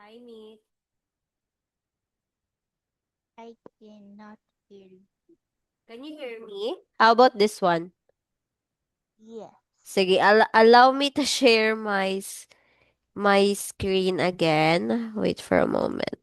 Hi, Nick. I cannot hear you. Can you hear me? How about this one? Yes. Sige, allow me to share my screen again. Wait for a moment.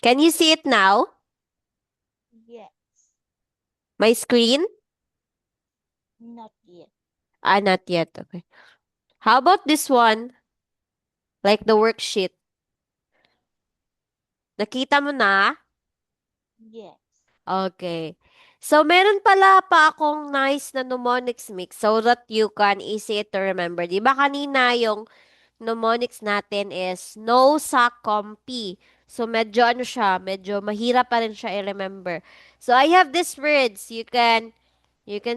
Can you see it now? Yes. My screen? Not yet. Not yet. Okay. How about this one? Like the worksheet. Nakita mo na? Yes. Okay. So, meron pala pa akong nice na mnemonics mix so that you can easy it to remember. Di ba kanina yung mnemonics natin is no sa compi. So, medyo ano siya, medyo mahirap pa rin siya i-remember. So, I have these words. You can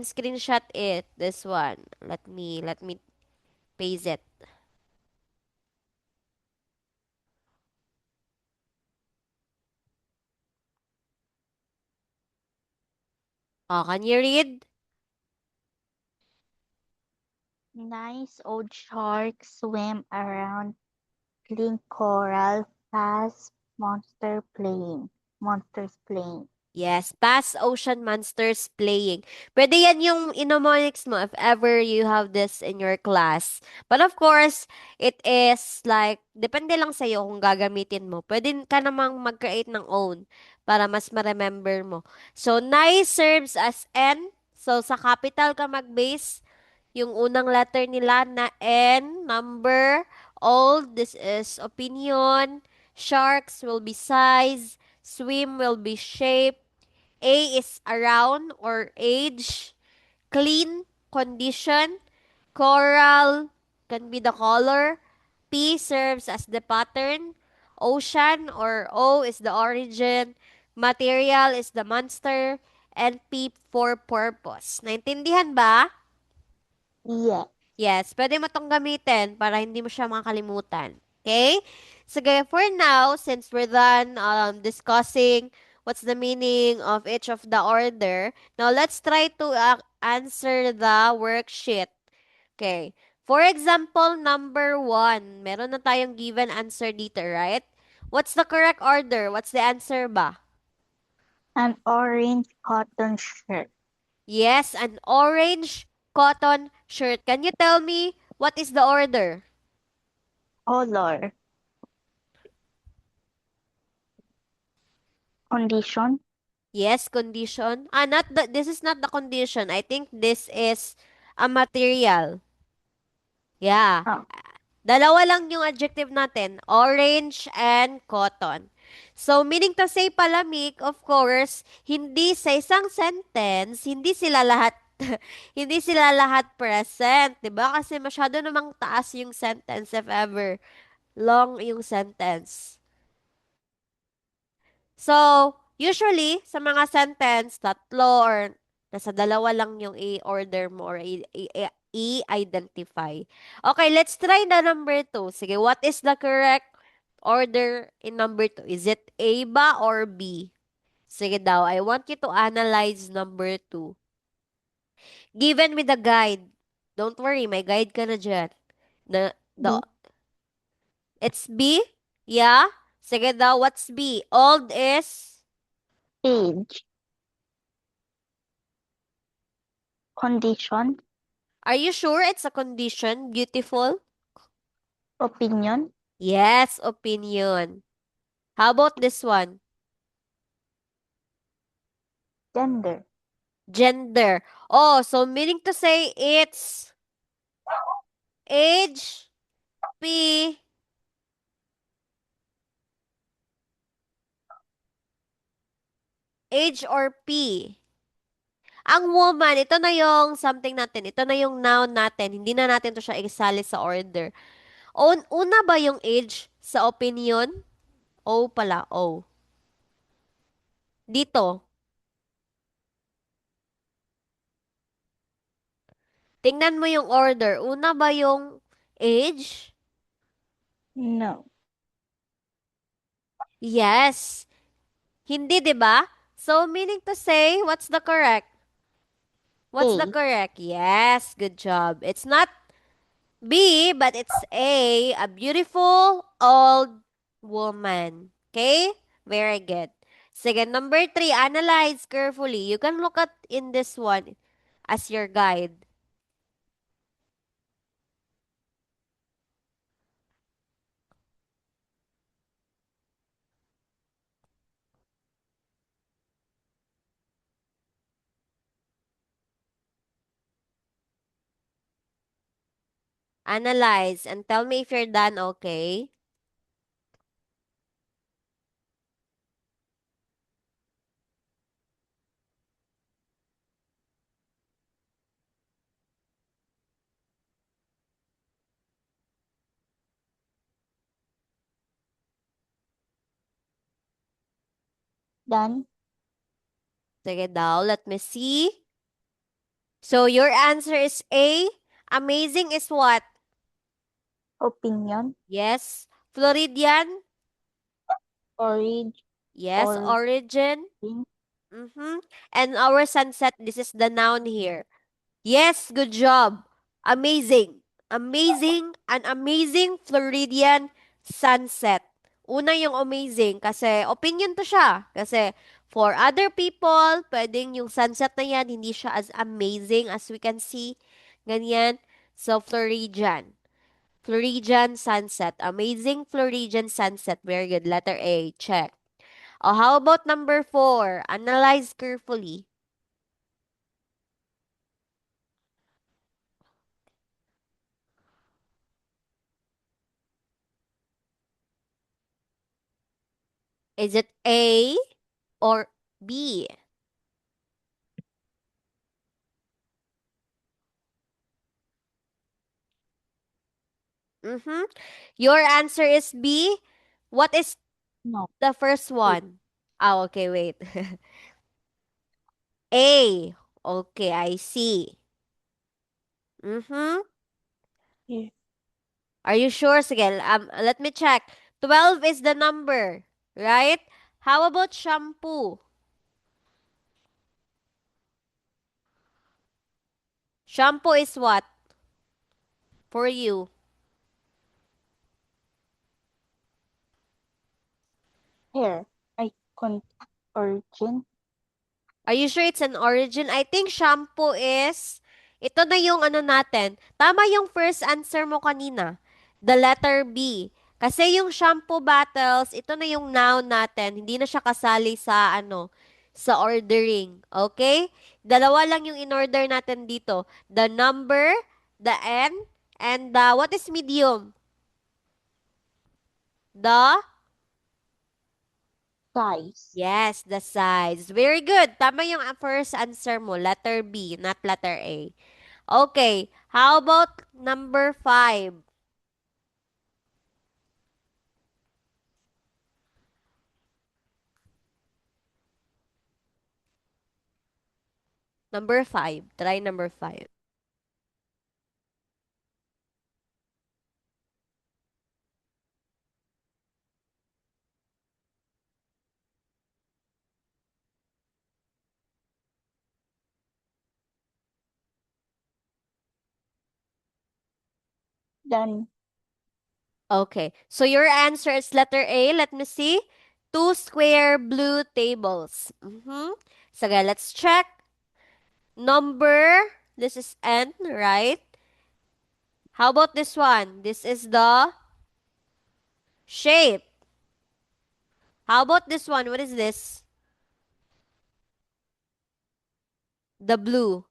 screenshot it. This one. Let me paste it. Oh, can you read? Nice old sharks swim around clean coral past monsters playing. Yes, past ocean monsters playing. Pwede yan yung mnemonics mo if ever you have this in your class. But of course, it is like, depende lang sa'yo kung gagamitin mo. Pwede ka namang mag-create ng own para mas ma-remember mo. So, nice serves as N. So, sa capital ka mag-base. Yung unang letter nila na N, number, old, this is opinion. Sharks will be size. Swim will be shape. A is around or age. Clean, condition. Coral can be the color. P serves as the pattern. Ocean or O is the origin. Material is the monster. And P for purpose. Naintindihan ba? Yes. Yes, pwede mo tong gamitin para hindi mo siya makakalimutan. Okay? So, gaya for now, since we're done discussing what's the meaning of each of the order, now let's try to answer the worksheet. Okay. For example, number 1, meron na tayong given answer dito, right? What's the correct order? What's the answer ba? An orange cotton shirt. Yes, an orange cotton shirt. Can you tell me what is the order? Color. Condition. Yes, condition. Not the, this is not the condition. I think this is a material. Yeah. Oh, Dalawa lang yung adjective natin, orange and cotton. So, meaning to say palamig, of course, hindi sa isang sentence, hindi sila lahat hindi sila lahat present, 'di ba? Kasi masyado namang taas yung sentence if ever long yung sentence. So, usually, sa mga sentence, tatlo or nasa dalawa lang yung i-order mo or i-identify. Okay, let's try the number 2. Sige, what is the correct order in number 2? Is it A ba or B? Sige daw, I want you to analyze number 2. Given with the guide. Don't worry, may guide ka na dyan. The, B. it's B? Yeah? Sige daw, what's B? Old is... Age. Condition. Are you sure it's a condition? Beautiful? Opinion. Yes, opinion. How about this one? Gender. Gender. Oh, so meaning to say it's age, P, age or P. Ang woman, ito na yung something natin. Ito na yung noun natin. Hindi na natin to siya isali sa order. Una ba yung age sa opinion? O pala, O. Dito. Tingnan mo yung order. Una ba yung age? No. Yes. Hindi, 'di ba? So, meaning to say, what's the correct? What's the A. correct? Yes, good job. It's not B, but it's A beautiful old woman. Okay? Very good. Second, number three, analyze carefully. You can look at in this one as your guide. Analyze and tell me if you're done, okay? Done. Sige daw, let me see. So your answer is A. Amazing is what? Opinion. Yes. Floridian? Orange. Yes. Or Origin? pink. Mm-hmm. And our sunset, this is the noun here. Yes, good job. Amazing. Amazing, an amazing Floridian sunset. Una yung amazing kasi opinion to siya. Kasi for other people, pwedeng yung sunset na yan, hindi siya as amazing as we can see. Ganyan. So, Floridian. Floridian sunset. Amazing Floridian sunset. Very good. Letter A. Check. Oh, how about number four? Analyze carefully. Is it A or B? Mm-hmm. Your answer is B. What is No. the first A. one? Ah, okay, wait. A. Okay, I see. Mm-hmm. Here. Are you sure? Sige, let me check. 12 is the number, right? How about shampoo? Shampoo is what for you? Hair. I contact origin. Are you sure it's an origin? I think shampoo is, ito na yung ano natin. Tama yung first answer mo kanina. The letter B. Kasi yung shampoo bottles, ito na yung noun natin. Hindi na siya kasali sa ano, sa ordering. Okay? Dalawa lang yung in-order natin dito. The number, the N, and the, what is medium? The Size. Yes, the size. Very good. Tama yung first answer mo, letter B, not letter A. Okay, how about number five? Number five. Try number five. Done. Okay, so your answer is letter A. Let me see. Two square blue tables. Mm-hmm. Sige, let's check. Number, this is N, right? How about this one? This is the shape. How about this one? What is this? The blue.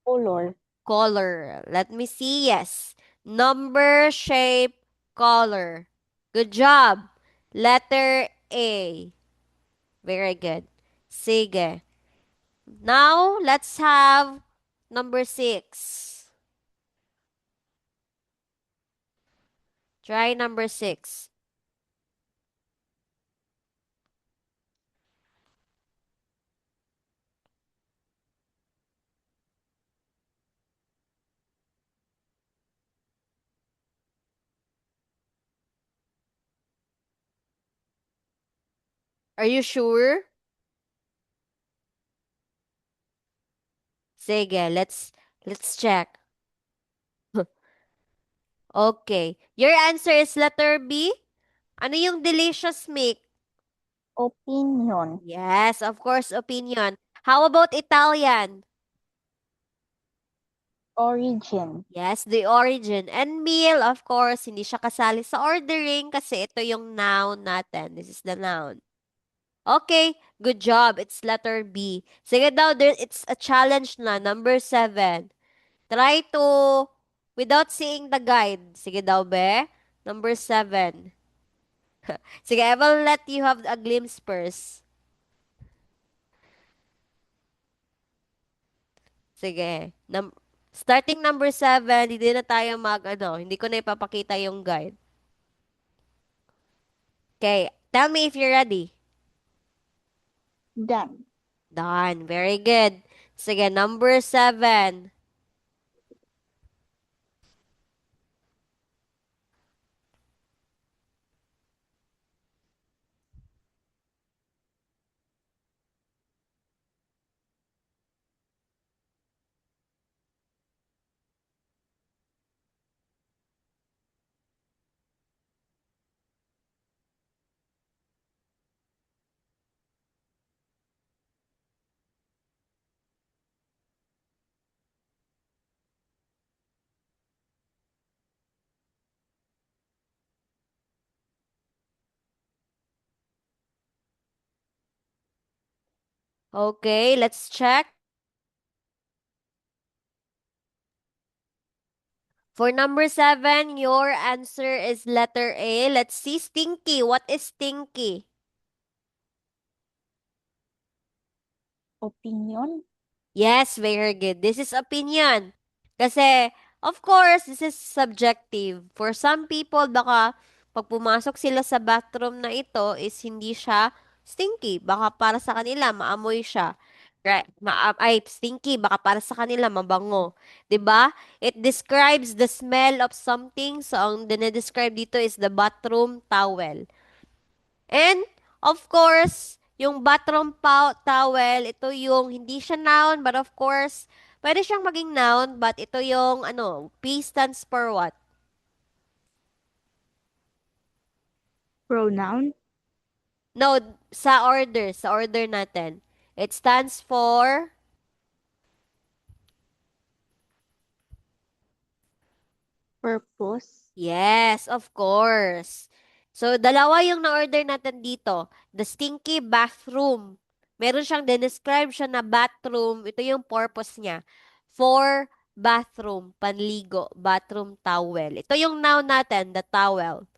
Color. Color. Let me see. Yes. Number, shape, color. Good job. Letter A. Very good. Sige. Now, let's have number six. Try number six. Are you sure? Sige, let's check. Okay. Your answer is letter B? Ano yung delicious milk? Opinion. Yes, of course, opinion. How about Italian? Origin. Yes, the origin. And meal, of course, hindi siya kasali sa ordering kasi ito yung noun natin. This is the noun. Okay, good job. It's letter B. Sige daw, it's a challenge na. Number 7. Try to, without seeing the guide. Sige daw, be. Number 7. Sige, I will let you have a glimpse first. Sige. Starting number 7, hindi na tayo hindi ko na ipapakita yung guide. Okay, tell me if you're ready. Done. Done. Very good. Sige, number 7. Okay, let's check. For number 7, your answer is letter A. Let's see. Stinky. What is stinky? Opinion. Yes, very good. This is opinion. Kasi, of course, this is subjective. For some people, baka pag pumasok sila sa bathroom na ito is hindi siya stinky. Baka para sa kanila, maamoy siya. Right. Ay, stinky. Baka para sa kanila, mabango. 'Di ba? It describes the smell of something. So, ang dinedescribe dito is the bathroom towel. And, of course, yung bathroom towel, ito yung hindi siya noun, but of course, pwede siyang maging noun, but ito yung, P stands for what? Pronoun. No, sa order natin. It stands for, Purpose. yes, of course. So, dalawa yung na-order natin dito. The stinky bathroom. Meron siyang describe siya na bathroom. Ito yung purpose niya. For bathroom, panligo, bathroom towel. Ito yung noun natin, the towel.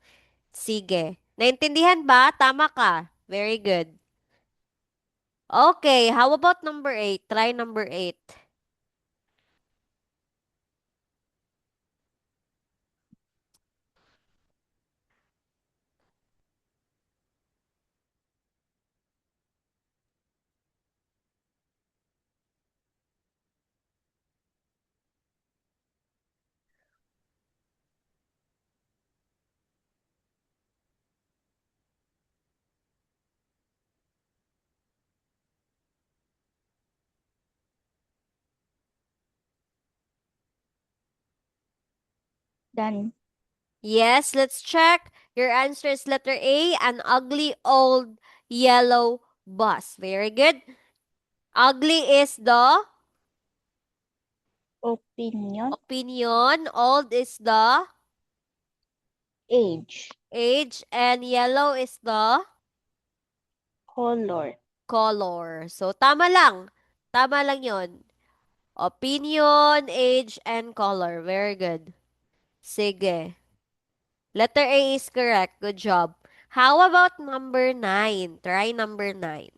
Sige. Naintindihan ba? Tama ka. Very good. Okay, how about number 8? Try number 8. Done. Yes, let's check. Your answer is letter A, an ugly old yellow bus. Very good. Ugly is the Opinion. opinion, old is the Age. age, and yellow is the Color. color. So, tama lang. Tama lang yon. Opinion, age, and color. Very good. Sige. Letter A is correct. Good job. How about number 9? Try number 9.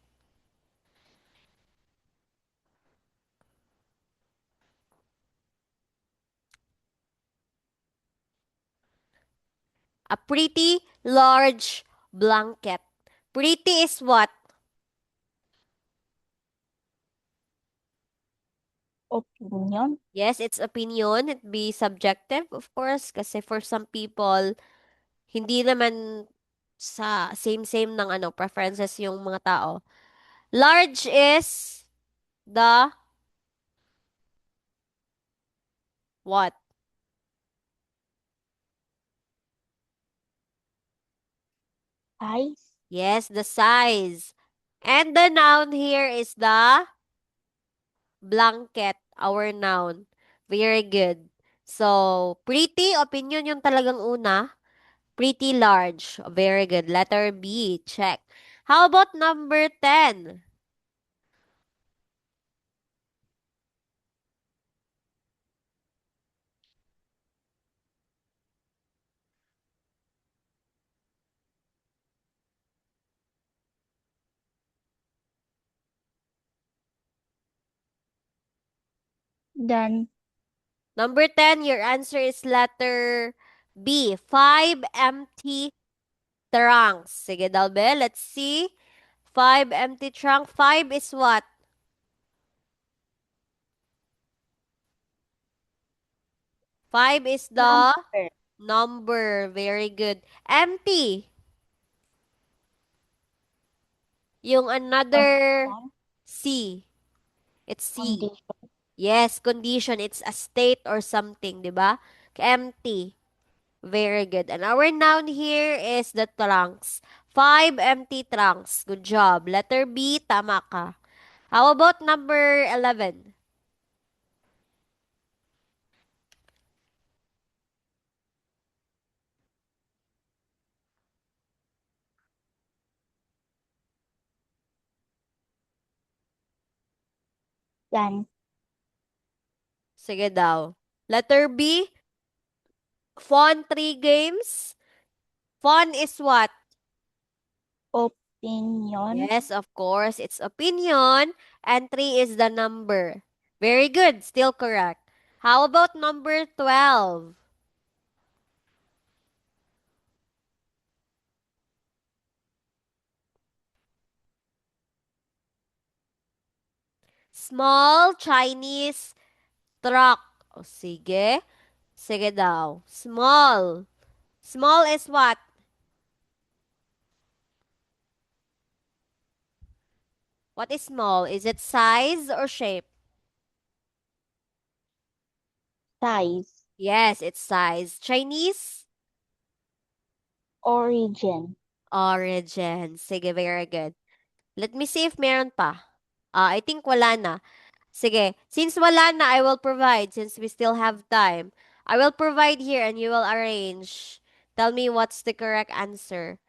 A pretty large blanket. Pretty is what? Opinion. Yes, it's opinion. It be subjective, of course, kasi for some people, hindi naman sa same-same ng preferences yung mga tao. Large is the what? Size. Yes, the size. And the noun here is the blanket, our noun. Very good. So, pretty, opinion yung talagang una. Pretty large. Very good. Letter B, check. How about number 10? Done. Number 10, your answer is letter B. Five empty trunks. Sige, Dalbe, let's see. Five empty trunk. Five is what? Five is the Number. number. Very good. Empty. Yung another Condition. C. It's C. Condition. Yes, condition. It's a state or something, di ba? Empty. Very good. And our noun here is the trunks. Five empty trunks. Good job. Letter B, tama ka. How about number 11? Done. Sige daw. Letter B, fun 3 games. Fun is what? Opinion. Yes, of course. It's opinion. And 3 is the number. Very good. Still correct. How about number 12? Small Chinese truck. O sige. Sige daw. Small. Small is what? What is small? Is it size or shape? Size. Yes, it's size. Chinese? Origin. Origin. Sige, very good. Let me see if meron pa. I think wala na. Sige, since wala na, I will provide since we still have time. I will provide here and you will arrange. Tell me what's the correct answer.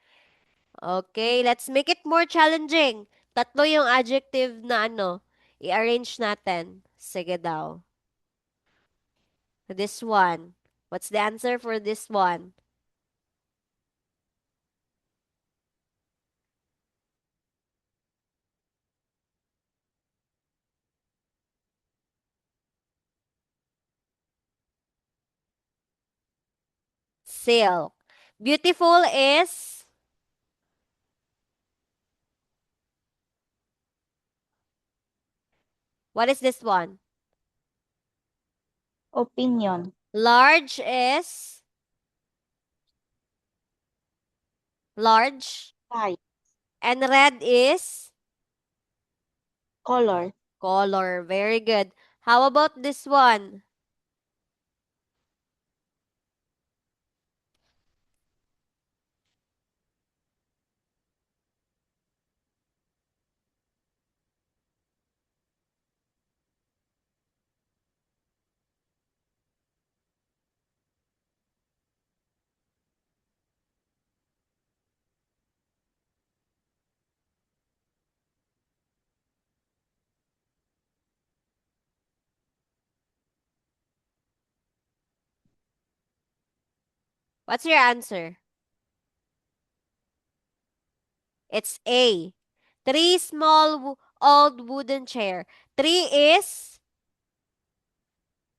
Okay, let's make it more challenging. Tatlo yung adjective na ano, i-arrange natin. Sige daw. This one. What's the answer for this one? Silk. Beautiful is what is this one? Opinion. Large is large Size. and red is Color. color. Very good. How about this one? What's your answer? It's A. Three small old wooden chair. Three is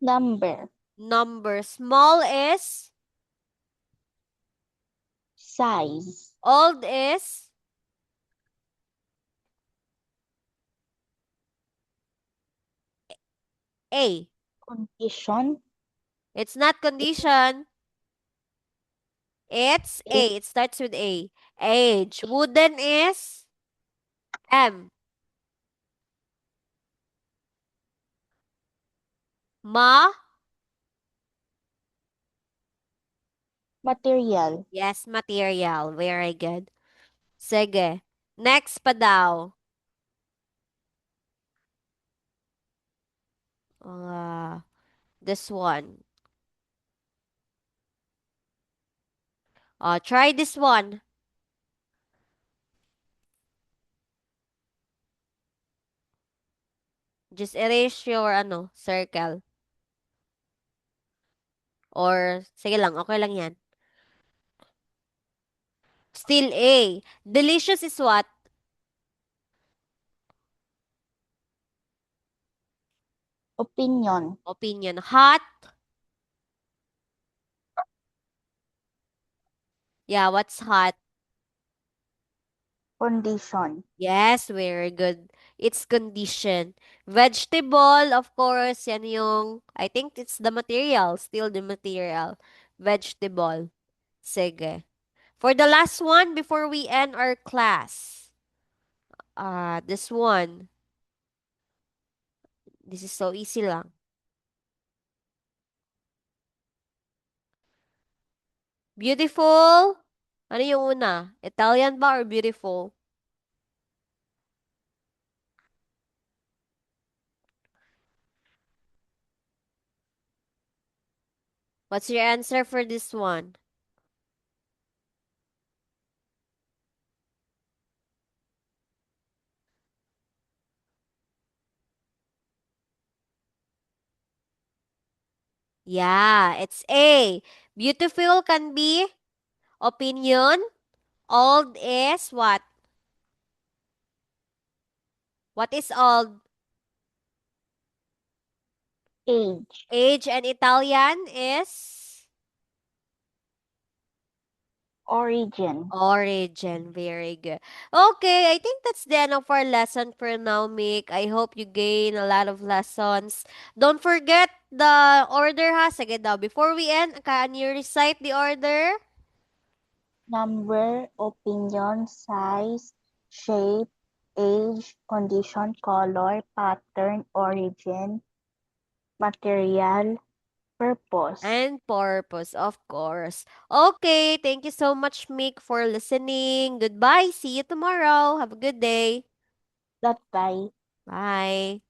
Number. number. Small is Size. old is A. Condition. It's not condition. It's Age. A. It starts with A. Age. Wooden is M. Ma. Material. Yes, material. Very good. Sige. Next pa daw. Uh, this one. Try this one. Just erase your, circle. Or, sige lang, okay lang yan. Still A. Delicious is what? Opinion. Opinion. Hot? Yeah, what's hot? Condition. Yes, very good. It's condition. Vegetable, of course, yan yung, I think it's the material, still the material. Vegetable. Sige. For the last one, before we end our class, this one. This is so easy lang. Beautiful. Ano yung una? Italian ba or beautiful? What's your answer for this one? Yeah, it's A. Beautiful can be opinion. Old is what? What is old? Age. Age, and Italian is Origin. origin. Very good. Okay, I think that's the end of our lesson for now, Mick. I hope you gain a lot of lessons. Don't forget the order ha. Sige daw. Before we end, can you recite the order? Number, opinion, size, shape, age, condition, color, pattern, origin, material, purpose. And purpose, of course. Okay, thank you so much, Mick, for listening. Goodbye. See you tomorrow. Have a good day. Goodbye. Bye.